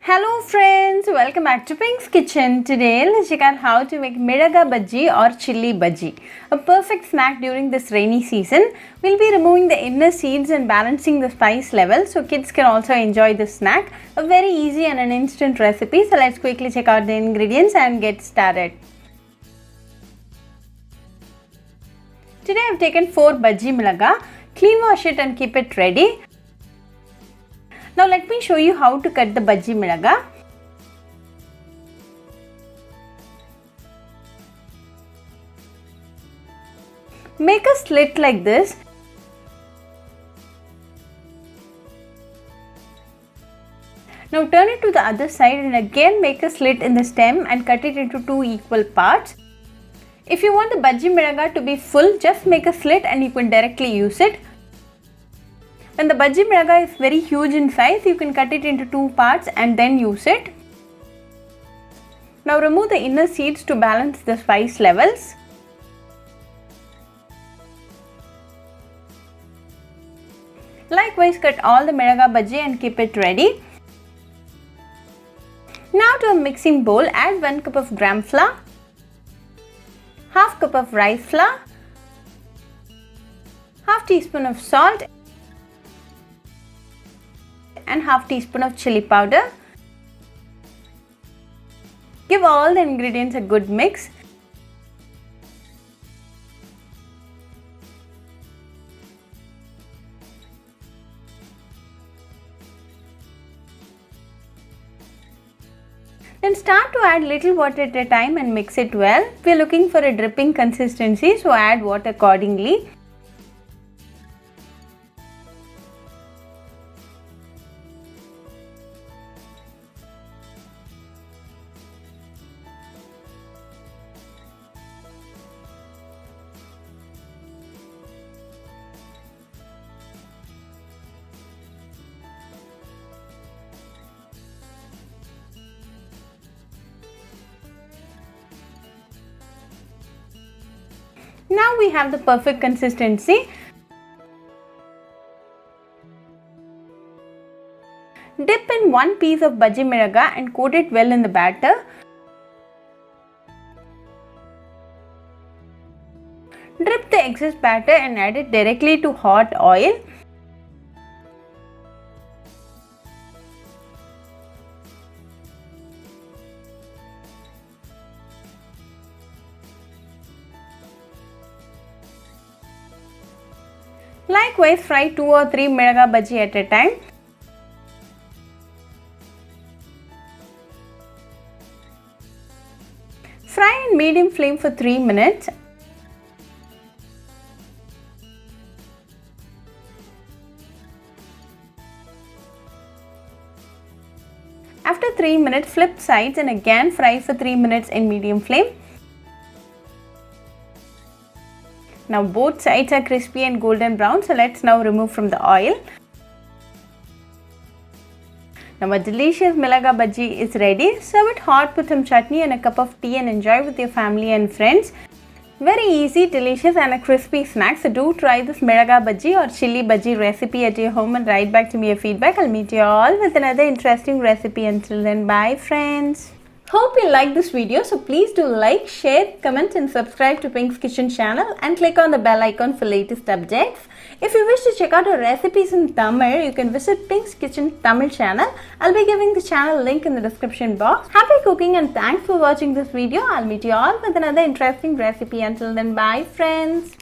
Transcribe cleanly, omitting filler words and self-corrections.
Hello friends, welcome back to Pink's Kitchen. Today let's check out how to make Milaga Bajji or Chilli Bajji, a perfect snack during this rainy season. We'll be removing the inner seeds and balancing the spice level so kids can also enjoy this snack. A very easy and an instant recipe. So let's quickly check out the ingredients and get started. Today I've taken 4 Bajji Milaga. Clean wash it and keep it ready. Now let me show you how to cut the Bajji Milaga. Make a slit like this. Now turn it to the other side and again make a slit in the stem and cut it into 2 equal parts. If you want the Bajji Milaga to be full, just make a slit and you can directly use it. When the Bajji Milaga is very huge in size, you can cut it into 2 parts and then use it. Now remove the inner seeds to balance the spice levels. Likewise, cut all the Milaga Bajji and keep it ready. Now to a mixing bowl, add 1 cup of gram flour, half cup of rice flour, half teaspoon of salt, and half teaspoon of chili powder. Give all the ingredients a good mix. Then start to add little water at a time and mix it well. We are looking for a dripping consistency, so add water accordingly. Now we have the perfect consistency. Dip in 1 piece of Bajji Milaga and coat it well in the batter. Drip the excess batter and add it directly to hot oil. Likewise, fry 2 or 3 Milaga Bajji at a time. Fry in medium flame for 3 minutes. After 3 minutes, flip sides and again fry for 3 minutes in medium flame. Now both sides are crispy and golden brown, so let's now remove from the oil. Now a delicious Milaga Bajji is ready. Serve it hot with some chutney and a cup of tea and enjoy with your family and friends. Very easy, delicious and a crispy snack. So do try this Milaga Bajji or Chilli Bajji recipe at your home and write back to me your feedback. I'll meet you all with another interesting recipe. Until then, bye friends. Hope you like this video, so please do like, share, comment and subscribe to Pink's Kitchen channel and click on the bell icon for latest updates. If you wish to check out our recipes in Tamil, you can visit Pink's Kitchen Tamil channel. I'll be giving the channel link in the description box. Happy cooking and thanks for watching this video. I'll meet you all with another interesting recipe. Until then, bye friends.